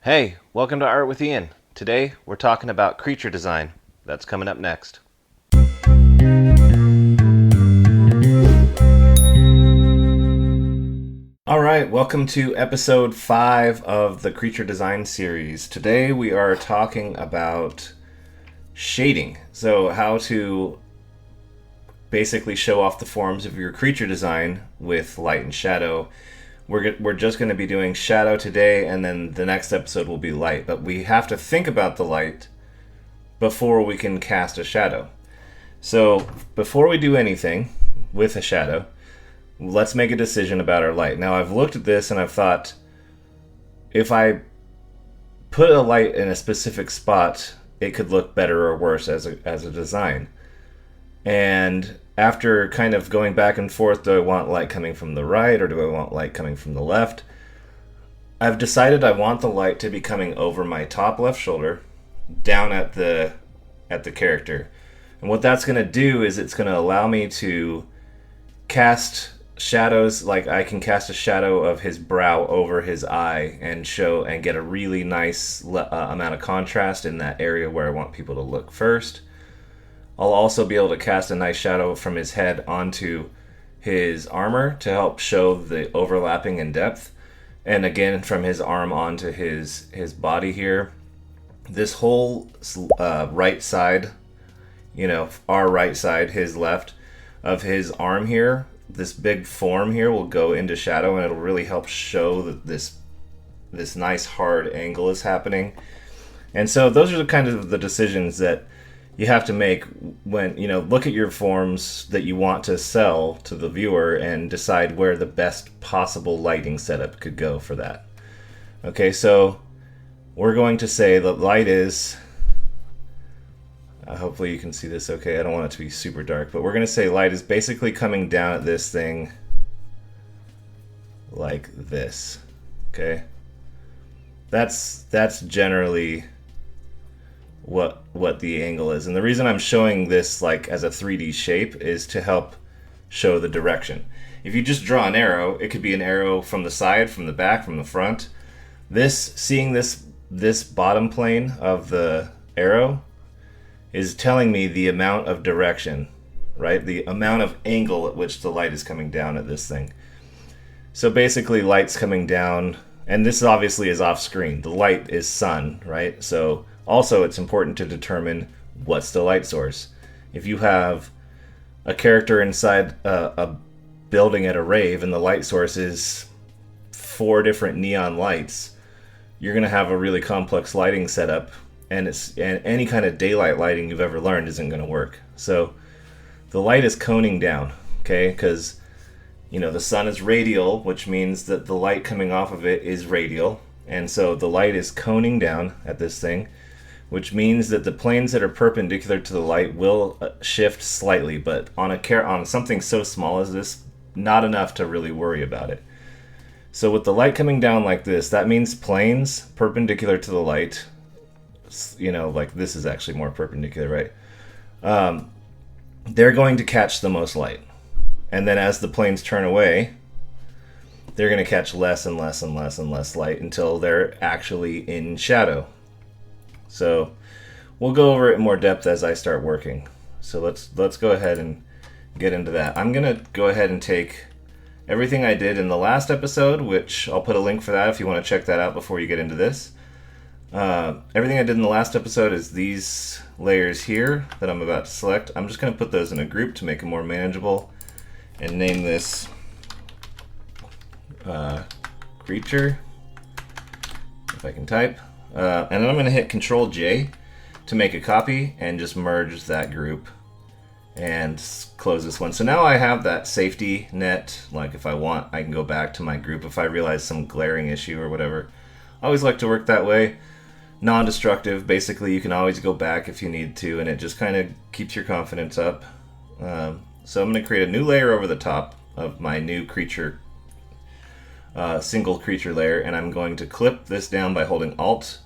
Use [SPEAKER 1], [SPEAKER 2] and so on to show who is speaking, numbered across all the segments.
[SPEAKER 1] Hey, welcome to Art with Ian. Today we're talking about creature design. That's coming up next. Alright, welcome to episode 5 of the creature design series. Today we are talking about shading. So how to basically show off the forms of your creature design with light and shadow. We're just going to be doing shadow today, and then the next episode will be light. But we have to think about the light before we can cast a shadow. So before we do anything with a shadow, let's make a decision about our light. Now I've looked at this and I've thought, if I put a light in a specific spot, it could look better or worse as a design. And after kind of going back and forth, do I want light coming from the right or do I want light coming from the left? I've decided I want the light to be coming over my top left shoulder, down at the character. And what that's going to do is it's going to allow me to cast shadows. Like I can cast a shadow of his brow over his eye and get a really nice amount of contrast in that area where I want people to look first. I'll also be able to cast a nice shadow from his head onto his armor to help show the overlapping in depth. And again, from his arm onto his body here. This whole right side, our right side, his left, of his arm here, this big form here will go into shadow, and it'll really help show that this nice hard angle is happening. And so those are the kind of the decisions that you have to make when, look at your forms that you want to sell to the viewer and decide where the best possible lighting setup could go for that. Okay, so we're going to say the light is, hopefully you can see this okay, I don't want it to be super dark, but we're going to say light is basically coming down at this thing like this, okay? That's generally what the angle is. And the reason I'm showing this like as a 3D shape is to help show the direction. If you just draw an arrow, it could be an arrow from the side, from the back, from the front. Seeing this bottom plane of the arrow is telling me the amount of direction, right? The amount of angle at which the light is coming down at this thing. So basically light's coming down, and this obviously is off screen. The light is sun, right? So also, it's important to determine what's the light source. If you have a character inside a building at a rave and the light source is 4 different neon lights, you're going to have a really complex lighting setup, and any kind of daylight lighting you've ever learned isn't going to work. So the light is coning down, okay? Because the sun is radial, which means that the light coming off of it is radial, and so the light is coning down at this thing, which means that the planes that are perpendicular to the light will shift slightly, but on something so small as this, not enough to really worry about it. So with the light coming down like this, that means planes perpendicular to the light, like this is actually more perpendicular, right? They're going to catch the most light. And then as the planes turn away, they're going to catch less and less and less and less light until they're actually in shadow. So we'll go over it in more depth as I start working. So let's go ahead and get into that. I'm going to go ahead and take everything I did in the last episode, which I'll put a link for that if you want to check that out before you get into this. Everything I did in the last episode is these layers here that I'm about to select. I'm just going to put those in a group to make it more manageable and name this creature, if I can type. And then I'm going to hit Control J to make a copy and just merge that group and close this one. So now I have that safety net. Like if I want, I can go back to my group if I realize some glaring issue or whatever. I always like to work that way. Non-destructive. Basically, you can always go back if you need to, and it just kind of keeps your confidence up. So I'm going to create a new layer over the top of my new creature, single creature layer, and I'm going to clip this down by holding Alt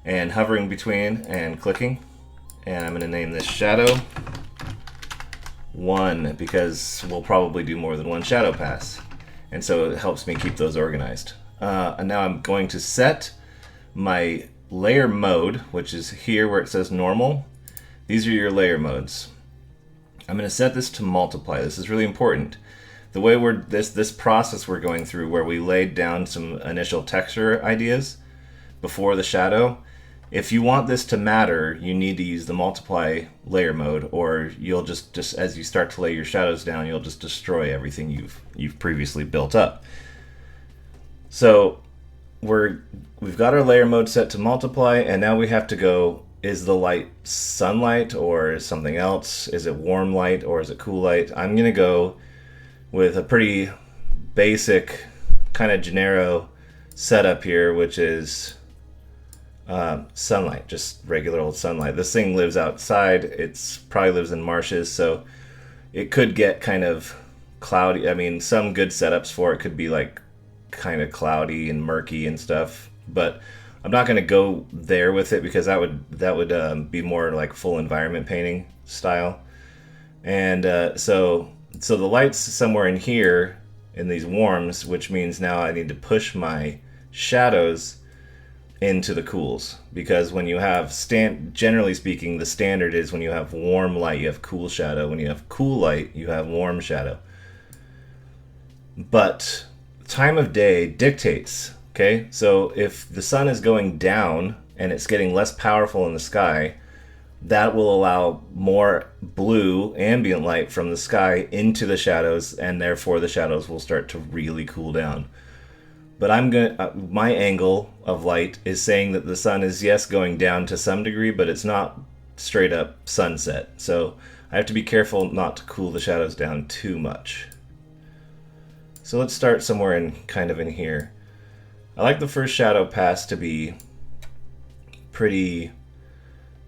[SPEAKER 1] and hovering between and clicking. And I'm going to name this Shadow 1 because we'll probably do more than one shadow pass. And so it helps me keep those organized. And now I'm going to set my layer mode, which is here where it says normal. These are your layer modes. I'm going to set this to multiply. This is really important. The way this process we're going through, where we laid down some initial texture ideas before the shadow, if you want this to matter, you need to use the multiply layer mode, or you'll just as you start to lay your shadows down, you'll just destroy everything you've previously built up. So we've got our layer mode set to multiply, and now we have to go, is the light sunlight or is something else? Is it warm light or is it cool light? I'm going to go with a pretty basic kind of genero setup here, which is sunlight, just regular old sunlight. This thing lives outside. It's probably lives in marshes, so it could get kind of cloudy. I mean, some good setups for it could be like kind of cloudy and murky and stuff, but I'm not going to go there with it because that would be more like full environment painting style. And so the light's somewhere in here in these warms, which means now I need to push my shadows into the cools, because when you have generally speaking, the standard is when you have warm light, you have cool shadow. When you have cool light, you have warm shadow. But time of day dictates. Okay, so if the sun is going down and it's getting less powerful in the sky, that will allow more blue ambient light from the sky into the shadows, and therefore the shadows will start to really cool down. But my angle of light is saying that the sun is, yes, going down to some degree, but it's not straight up sunset. So I have to be careful not to cool the shadows down too much. So let's start somewhere in here. I like the first shadow pass to be pretty,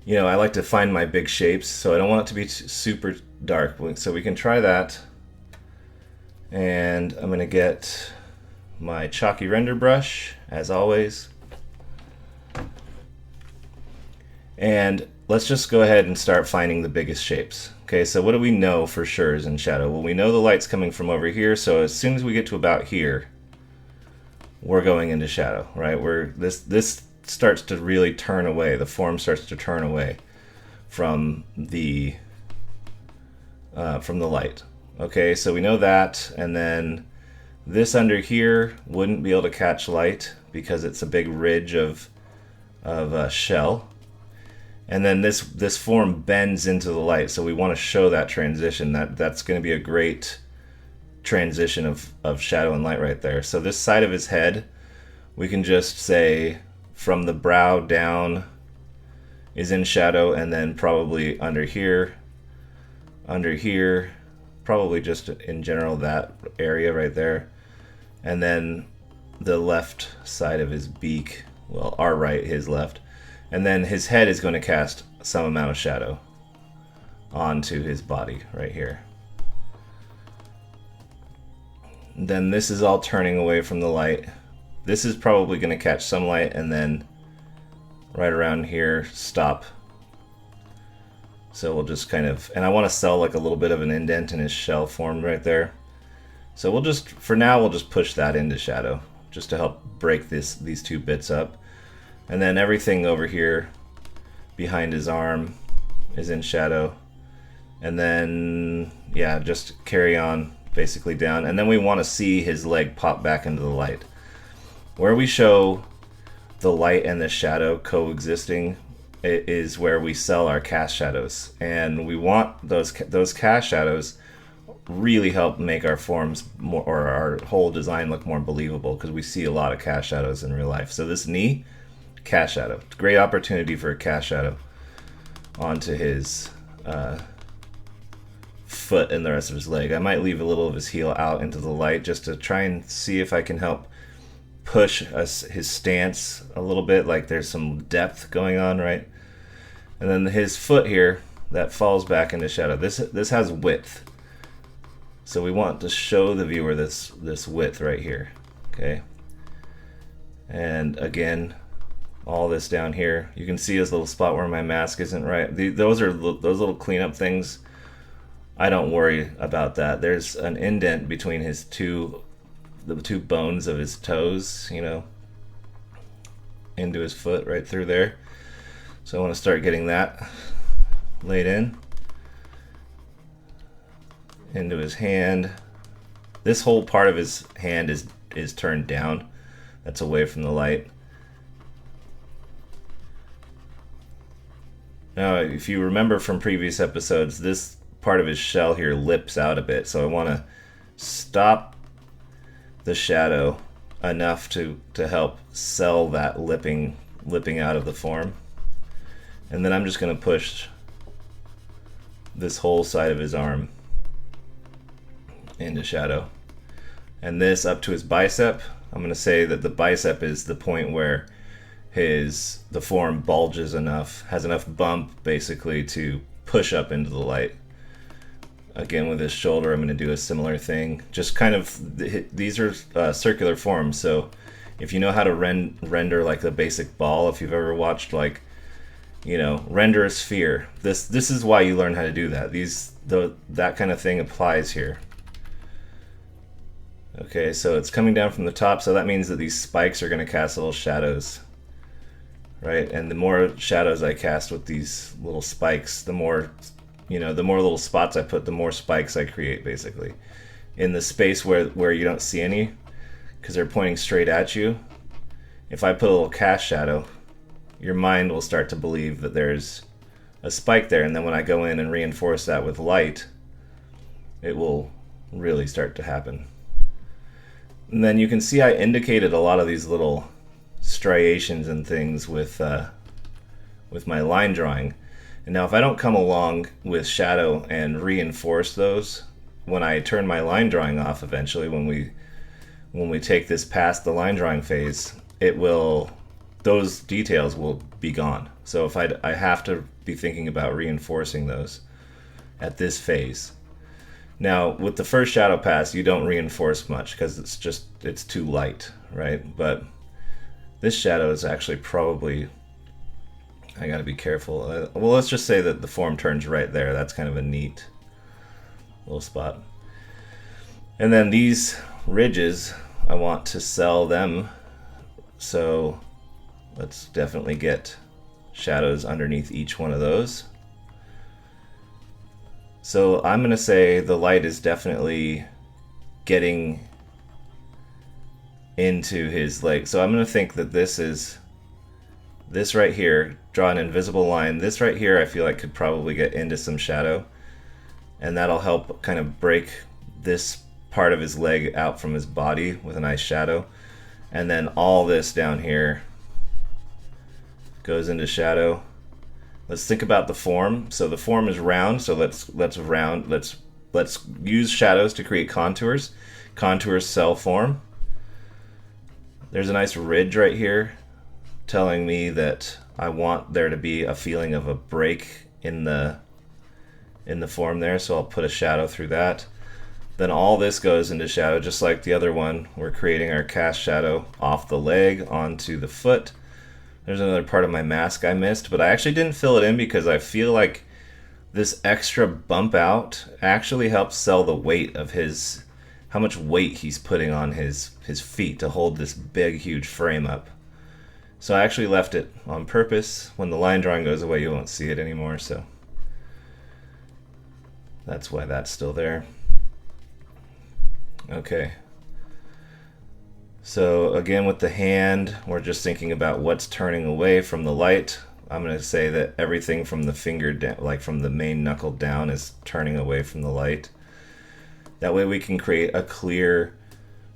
[SPEAKER 1] I like to find my big shapes, so I don't want it to be super dark. So we can try that. And I'm going to get my chalky render brush, as always. And let's just go ahead and start finding the biggest shapes. Okay, so what do we know for sure is in shadow? Well, we know the light's coming from over here, so as soon as we get to about here, we're going into shadow, right? This starts to really turn away. The form starts to turn away from the light. Okay, so we know that, and then this under here wouldn't be able to catch light because it's a big ridge of shell, and then this form bends into the light. So we want to show that transition. That's going to be a great transition of shadow and light right there. So this side of his head, we can just say from the brow down is in shadow, and then probably under here, probably just in general that area right there, and then the left side of his beak, well, our right, his left, and then his head is going to cast some amount of shadow onto his body right here. Then this is all turning away from the light. This is probably going to catch some light, and then right around here stop. So we'll just kind of, and I want to sell like a little bit of an indent in his shell form right there. So we'll just, for now, we'll just push that into shadow just to help break these two bits up. And then everything over here behind his arm is in shadow. And then, yeah, just carry on basically down, and then we want to see his leg pop back into the light. Where we show the light and the shadow coexisting is where we sell our cast shadows, and we want those cast shadows really help make our forms more, or our whole design look more believable, because we see a lot of cast shadows in real life. So this knee, cast shadow. It's a great opportunity for a cast shadow onto his foot and the rest of his leg. I might leave a little of his heel out into the light just to try and see if I can help push his stance a little bit, like there's some depth going on, right? And then his foot here that falls back into shadow. This has width, so we want to show the viewer this width right here. Okay, and again, all this down here, you can see this little spot where my mask isn't right. Those little cleanup things, I don't worry about that. There's an indent between the 2 bones of his toes, into his foot right through there. So I want to start getting that laid in. Into his hand. This whole part of his hand is turned down. That's away from the light. Now, if you remember from previous episodes, this part of his shell here lips out a bit, so I want to stop the shadow enough to help sell that lipping out of the form. And then I'm just going to push this whole side of his arm into shadow. And this up to his bicep. I'm going to say that the bicep is the point where the form bulges enough, has enough bump basically to push up into the light. Again, with his shoulder, I'm going to do a similar thing. Just kind of, these are circular forms, so if you know how to render like the basic ball, if you've ever watched like, render a sphere, this is why you learn how to do that. That kind of thing applies here. Okay, so it's coming down from the top, so that means that these spikes are going to cast little shadows. Right, and the more shadows I cast with these little spikes, the more little spots I put, the more spikes I create, basically. In the space where you don't see any, because they're pointing straight at you, if I put a little cast shadow, your mind will start to believe that there's a spike there, and then when I go in and reinforce that with light, it will really start to happen. And then you can see I indicated a lot of these little striations and things with my line drawing. And now if I don't come along with shadow and reinforce those, when I turn my line drawing off eventually, when we take this past the line drawing phase, those details will be gone. So if I have to be thinking about reinforcing those at this phase. Now with the first shadow pass, you don't reinforce much because it's too light, right? But this shadow is actually probably, I gotta be careful. Well, let's just say that the form turns right there. That's kind of a neat little spot. And then these ridges, I want to sell them. So let's definitely get shadows underneath each one of those. So I'm gonna say the light is definitely getting into his leg. So I'm going to think that this right here, draw an invisible line. This right here I feel like could probably get into some shadow, and that'll help kind of break this part of his leg out from his body with a nice shadow. And then all this down here goes into shadow. Let's think about the form. So the form is round, so let's use shadows to create contours. Contours sell form. There's a nice ridge right here telling me that I want there to be a feeling of a break in the form there, so I'll put a shadow through that. Then all this goes into shadow, just like the other one. We're creating our cast shadow off the leg onto the foot. There's another part of my mask I missed, but I actually didn't fill it in because I feel like this extra bump out actually helps sell the weight of how much weight he's putting on his feet to hold this big, huge frame up. So I actually left it on purpose. When the line drawing goes away, you won't see it anymore, so that's why that's still there. Okay. So again, with the hand, we're just thinking about what's turning away from the light. I'm going to say that everything from the finger down, like from the main knuckle down, is turning away from the light. That way we can create a clear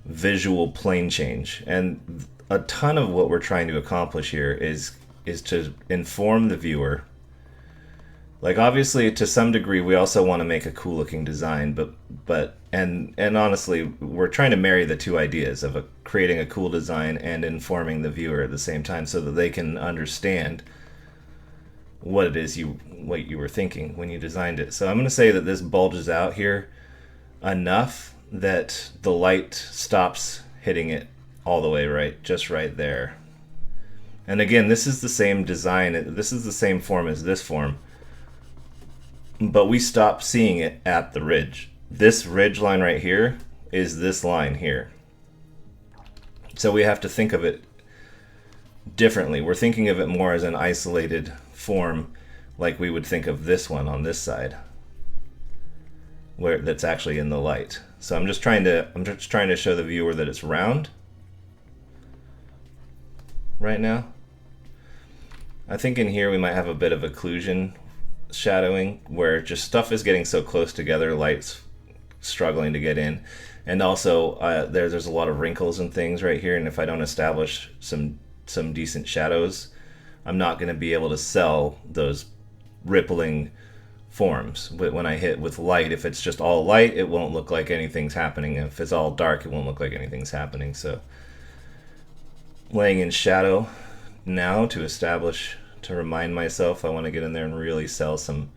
[SPEAKER 1] visual plane change. And a ton of what we're trying to accomplish here is to inform the viewer. Like obviously to some degree we also want to make a cool looking design, but honestly we're trying to marry the two ideas of creating a cool design and informing the viewer at the same time so that they can understand what it is what you were thinking when you designed it. So I'm going to say that this bulges out here enough that the light stops hitting it all the way just right there. And again, this is the same design, this is the same form as this form, but we stop seeing it at the ridge. This ridge line right here is this line here. So we have to think of it differently. We're thinking of it more as an isolated form, like we would think of this one on this side, where that's actually in the light. So I'm just trying to show the viewer that it's round right now. I think in here we might have a bit of occlusion shadowing, where just stuff is getting so close together, light's struggling to get in. And also there's a lot of wrinkles and things right here, and if I don't establish some decent shadows, I'm not going to be able to sell those rippling forms. When I hit with light, if it's just all light, it won't look like anything's happening. If it's all dark, it won't look like anything's happening. So laying in shadow now to remind myself I want to get in there and really sell some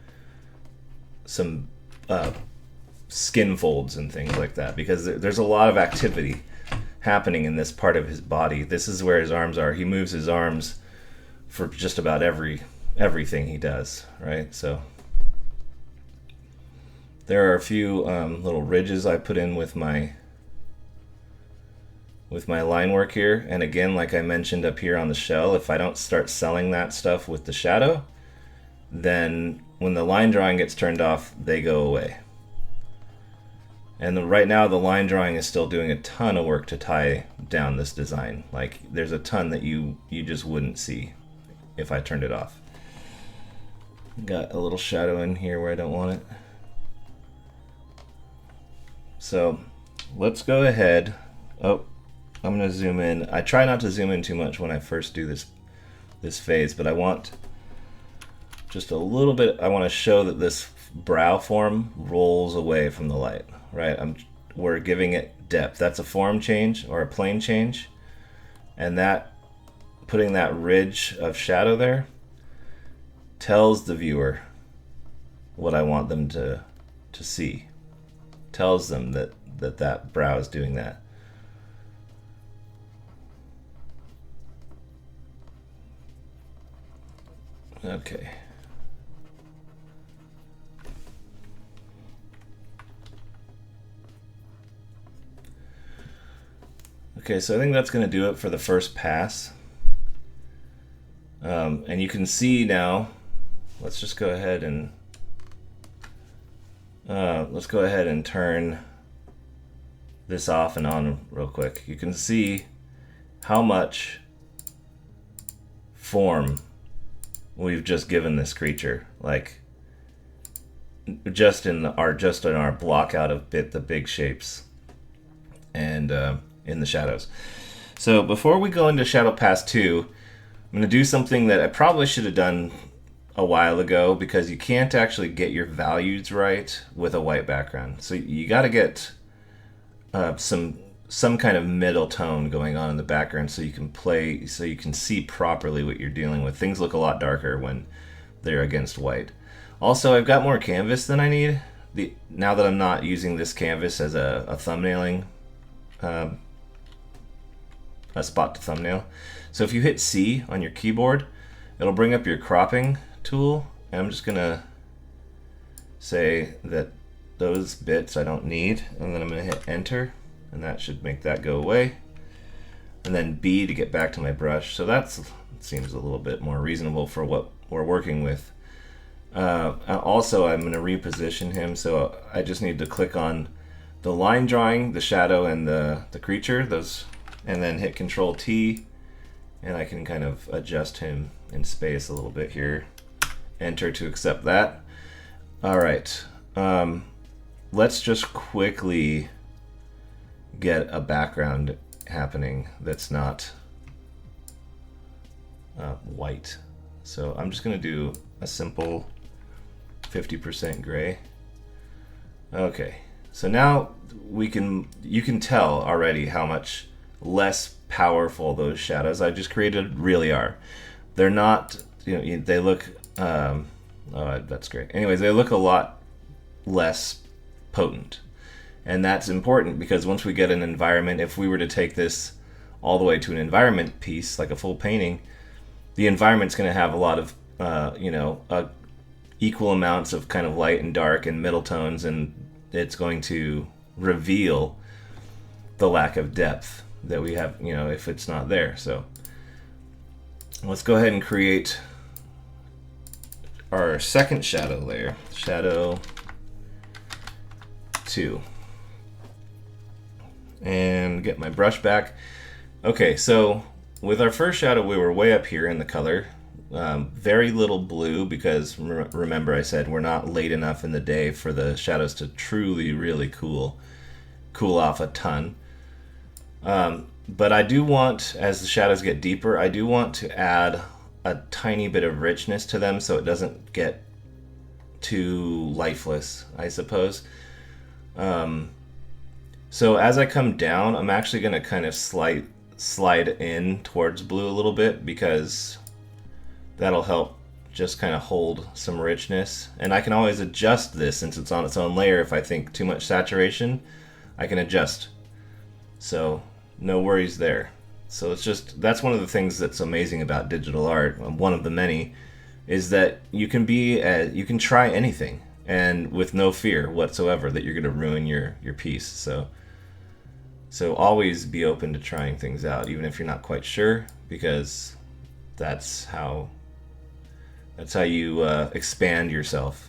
[SPEAKER 1] skin folds and things like that, because there's a lot of activity happening in this part of his body. This is where his arms are. He moves his arms for just about everything he does, right? So there are a few little ridges I put in with my line work here. And again, like I mentioned up here on the shell, if I don't start selling that stuff with the shadow, then when the line drawing gets turned off, they go away. And right now the line drawing is still doing a ton of work to tie down this design. Like there's a ton that you just wouldn't see if I turned it off. Got a little shadow in here where I don't want it. So let's go ahead. Oh, I'm going to zoom in. I try not to zoom in too much when I first do this phase, but I want just a little bit. I want to show that this brow form rolls away from the light, right? We're giving it depth. That's a form change or a plane change, and that putting that ridge of shadow there tells the viewer what I want them to see. Tells them that brow is doing that. Okay. Okay, so I think that's going to do it for the first pass. And you can see now, let's just go ahead and turn this off and on real quick. You can see how much form we've just given this creature, like just in our block out of the big shapes and in the shadows. So before we go into Shadow Pass 2, I'm going to do something that I probably should have done a while ago, because you can't actually get your values right with a white background. So you got to get some kind of middle tone going on in the background so you can see properly what you're dealing with. Things look a lot darker when they're against white. Also, I've got more canvas than I need now that I'm not using this canvas as a thumbnailing, a spot to thumbnail. So if you hit C on your keyboard, it'll bring up your cropping tool, and I'm just gonna say that those bits I don't need, and then I'm gonna hit enter, and that should make that go away, and then B to get back to my brush. So that seems a little bit more reasonable for what we're working with. Also, I'm going to reposition him, so I just need to click on the line drawing, the shadow, and the creature, and then hit Control T, and I can kind of adjust him in space a little bit here. Enter to accept that. All right, let's just quickly get a background happening that's not white. So I'm just going to do a simple 50% gray. Okay, so now you can tell already how much less powerful those shadows I just created really are. They're not, they look, oh, that's great. Anyways, they look a lot less potent. And that's important because once we get an environment, if we were to take this all the way to an environment piece, like a full painting, the environment's going to have a lot of, equal amounts of kind of light and dark and middle tones, and it's going to reveal the lack of depth that we have, if it's not there. So let's go ahead and create our second shadow layer, shadow 2. And get my brush back. Okay, so with our first shadow, we were way up here in the color. Very little blue because remember I said we're not late enough in the day for the shadows to truly really cool off a ton. But I do want, as the shadows get deeper, I do want to add a tiny bit of richness to them so it doesn't get too lifeless, I suppose. So as I come down, I'm actually going to kind of slide in towards blue a little bit because that'll help just kind of hold some richness. And I can always adjust this since it's on its own layer. If I think too much saturation, I can adjust. So no worries there. So it's just, that's one of the things that's amazing about digital art. One of the many is that you can try anything and with no fear whatsoever that you're going to ruin your piece. So always be open to trying things out, even if you're not quite sure, because that's how you expand yourself.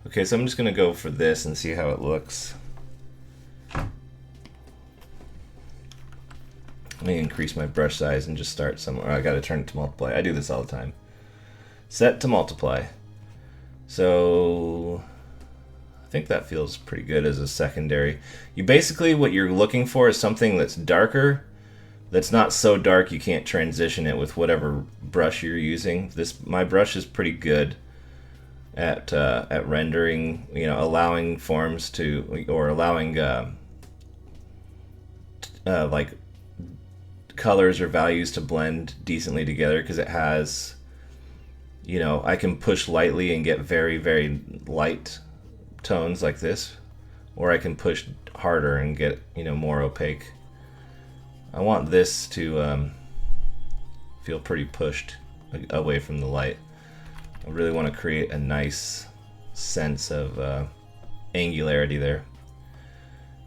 [SPEAKER 1] Okay, so I'm just going to go for this and see how it looks. Let me increase my brush size and just start somewhere. I got to turn it to multiply. I do this all the time. Set to multiply. So I think that feels pretty good as a secondary. You basically, what you're looking for is something that's darker, that's not so dark you can't transition it with whatever brush you're using. My brush is pretty good at rendering, allowing forms to, or allowing like colors or values to blend decently together, because it has, I can push lightly and get very, very light tones like this, or I can push harder and get, more opaque. I want this to feel pretty pushed away from the light. I really want to create a nice sense of angularity there.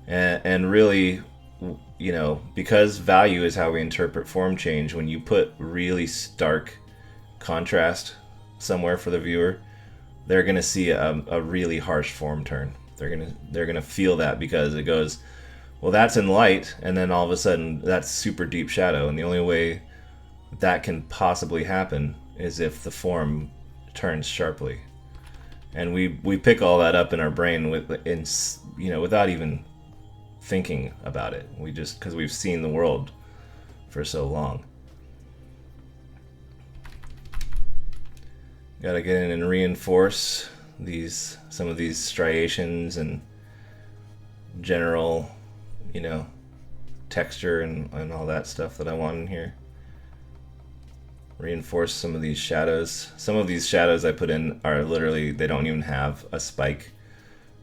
[SPEAKER 1] And really, because value is how we interpret form change, when you put really stark contrast somewhere for the viewer, they're going to see a really harsh form turn. They're gonna feel that, because it goes, well, that's in light, and then all of a sudden that's super deep shadow, and the only way that can possibly happen is if the form turns sharply. And we pick all that up in our brain without even thinking about it. We just, because we've seen the world for so long. Gotta get in and reinforce some of these striations and general, texture and all that stuff that I want in here. Reinforce some of these shadows. Some of these shadows I put in are literally, they don't even have a spike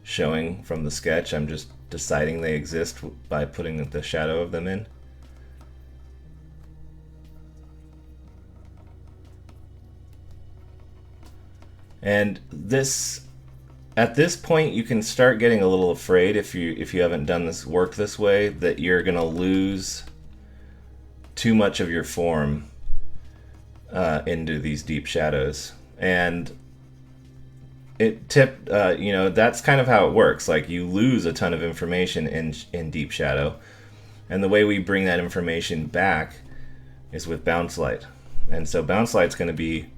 [SPEAKER 1] showing from the sketch. I'm just deciding they exist by putting the shadow of them in. And at this point, you can start getting a little afraid, if you haven't done this work this way, that you're gonna lose too much of your form into these deep shadows. And that's kind of how it works. Like, you lose a ton of information in deep shadow, and the way we bring that information back is with bounce light. And so bounce light's going to be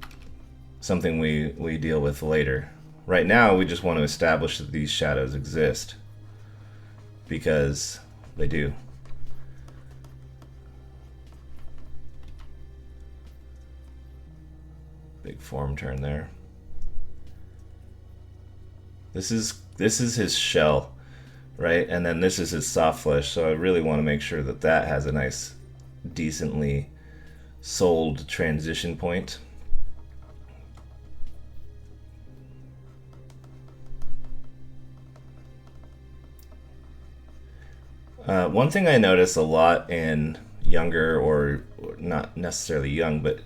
[SPEAKER 1] something we deal with later. Right now, we just want to establish that these shadows exist, because they do. Big form turn there. This is his shell, right? And then this is his soft flesh, so I really want to make sure that has a nice, decently sold transition point. One thing I notice a lot in younger, or not necessarily young, but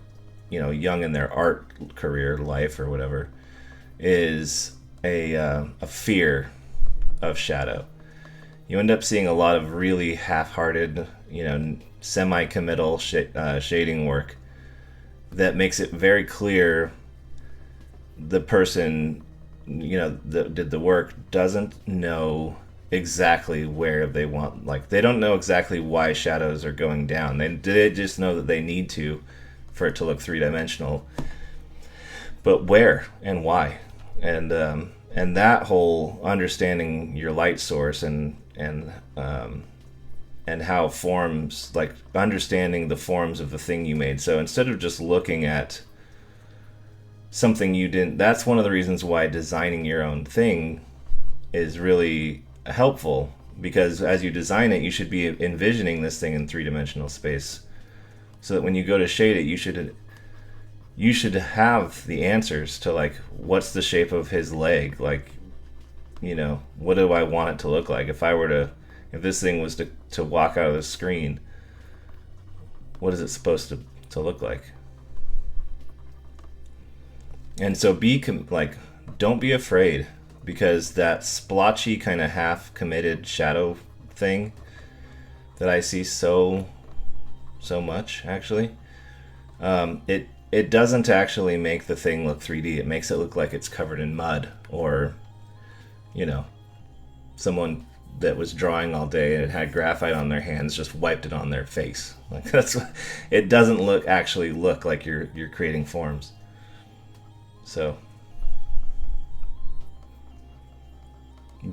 [SPEAKER 1] young in their art career, life, or whatever, is a fear of shadow. You end up seeing a lot of really half-hearted, semi-committal shading work, that makes it very clear the person, that did the work doesn't know exactly where they want, like they don't know exactly why shadows are going down. They just know that they need to for it to look three-dimensional, but where and why. And that whole understanding your light source and how forms, like understanding the forms of the thing you made. So instead of just looking at something you didn't, that's one of the reasons why designing your own thing is really helpful, because as you design it, you should be envisioning this thing in three-dimensional space, so that when you go to shade it, you should have the answers to, like, what's the shape of his leg, like, what do I want it to look like? If this thing was to walk out of the screen, what is it supposed to look like? And so don't be afraid, because that splotchy kind of half committed shadow thing that I see so much, actually, it doesn't actually make the thing look 3D. It makes it look like it's covered in mud, or someone that was drawing all day and it had graphite on their hands just wiped it on their face. Like, that's what, it doesn't actually look like you're creating forms. So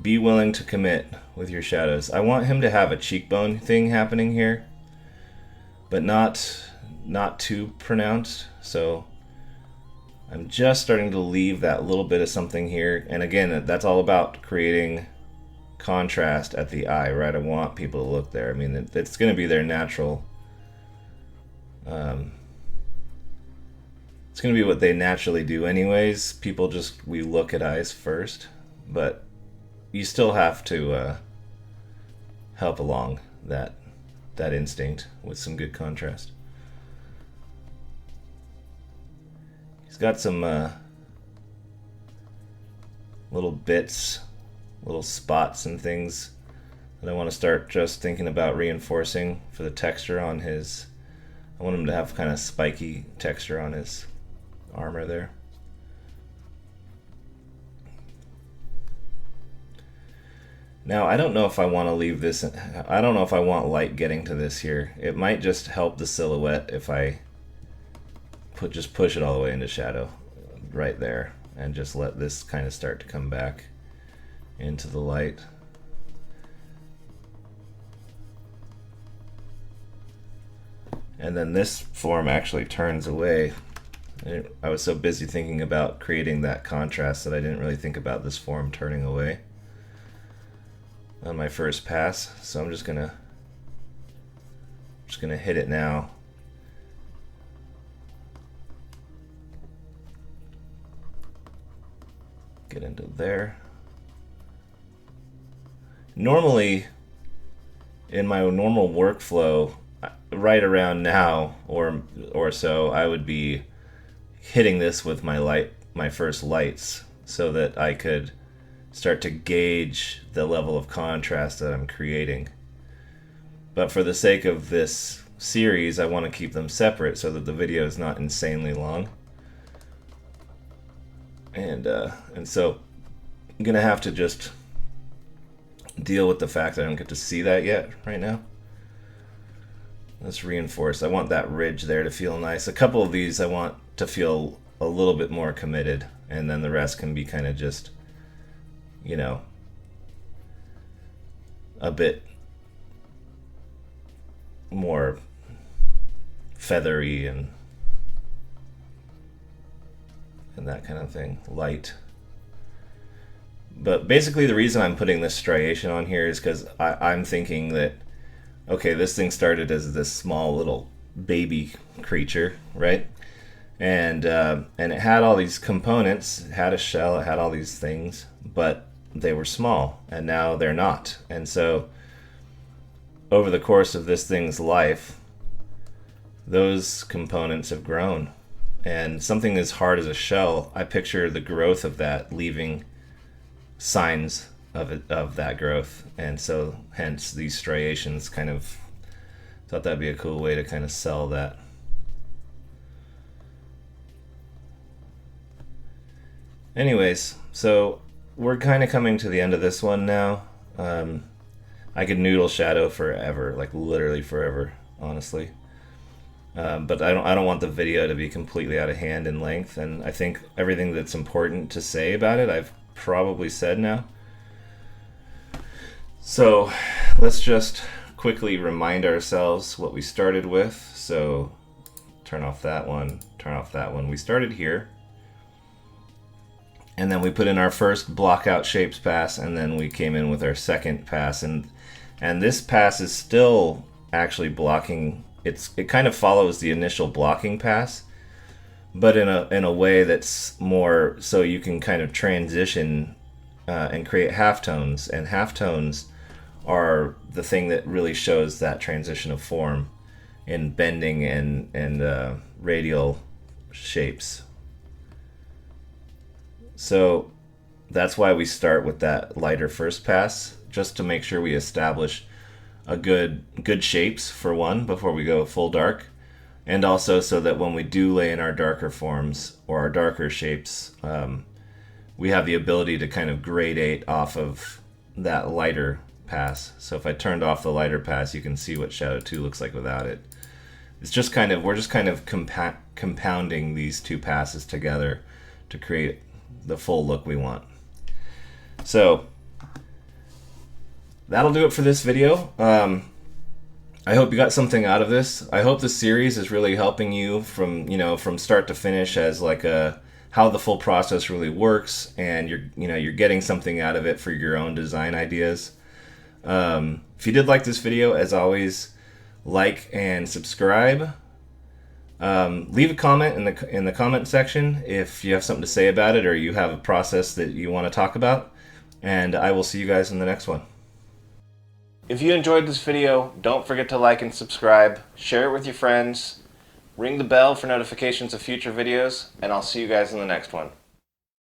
[SPEAKER 1] be willing to commit with your shadows. I want him to have a cheekbone thing happening here, but not too pronounced. So I'm just starting to leave that little bit of something here. And again, that's all about creating contrast at the eye, right? I want people to look there. I mean, it's going to be their natural. It's going to be what they naturally do anyways. We look at eyes first, but you still have to help along that instinct with some good contrast. He's got some little bits, little spots and things that I want to start just thinking about reinforcing for the texture on his. I want him to have kind of spiky texture on his armor there. Now, I don't know if I want to leave this. I don't know if I want light getting to this here. It might just help the silhouette if I just push it all the way into shadow right there and just let this kind of start to come back into the light. And then this form actually turns away. I was so busy thinking about creating that contrast that I didn't really think about this form turning away on my first pass. So I'm just gonna hit it now. Get into there. Normally, in my normal workflow, right around now or so, I would be hitting this with my first lights, so that I could start to gauge the level of contrast that I'm creating. But for the sake of this series, I want to keep them separate so that the video is not insanely long. And so I'm gonna have to just deal with the fact that I don't get to see that yet right now. Let's reinforce. I want that ridge there to feel nice. A couple of these I want to feel a little bit more committed, and then the rest can be kind of just, a bit more feathery and that kind of thing, light. But basically the reason I'm putting this striation on here is because I'm thinking that, okay, this thing started as this small little baby creature, right? And it had all these components, it had a shell, it had all these things, but they were small, and now they're not. And so over the course of this thing's life, those components have grown. And something as hard as a shell, I picture the growth of that leaving signs of that growth. And so hence these striations, kind of thought that'd be a cool way to kind of sell that. Anyways, so we're kind of coming to the end of this one now. I could noodle shadow forever, like literally forever, honestly. But I don't want the video to be completely out of hand in length, and I think everything that's important to say about it I've probably said now. So let's just quickly remind ourselves what we started with. So turn off that one, turn off that one. We started here, and then we put in our first block out shapes pass, and then we came in with our second pass, and this pass is still actually blocking. It kind of follows the initial blocking pass, but in a way that's more so you can kind of transition and create halftones, and halftones are the thing that really shows that transition of form in bending and radial shapes. So that's why we start with that lighter first pass, just to make sure we establish a good shapes for one before we go full dark, and also so that when we do lay in our darker forms or our darker shapes, we have the ability to kind of gradate off of that lighter pass. So if I turned off the lighter pass, you can see what Shadow 2 looks like without it. It's just kind of, we're just kind of compounding these two passes together to create the full look we want. So that'll do it for this video. I hope you got something out of this. I hope this series is really helping you from start to finish as like how the full process really works, and you're getting something out of it for your own design ideas. If you did like this video, as always, like and subscribe. Leave a comment in the comment section if you have something to say about it, or you have a process that you want to talk about, and I will see you guys in the next one. If you enjoyed this video, don't forget to like and subscribe, share it with your friends, ring the bell for notifications of future videos, and I'll see you guys in the next one.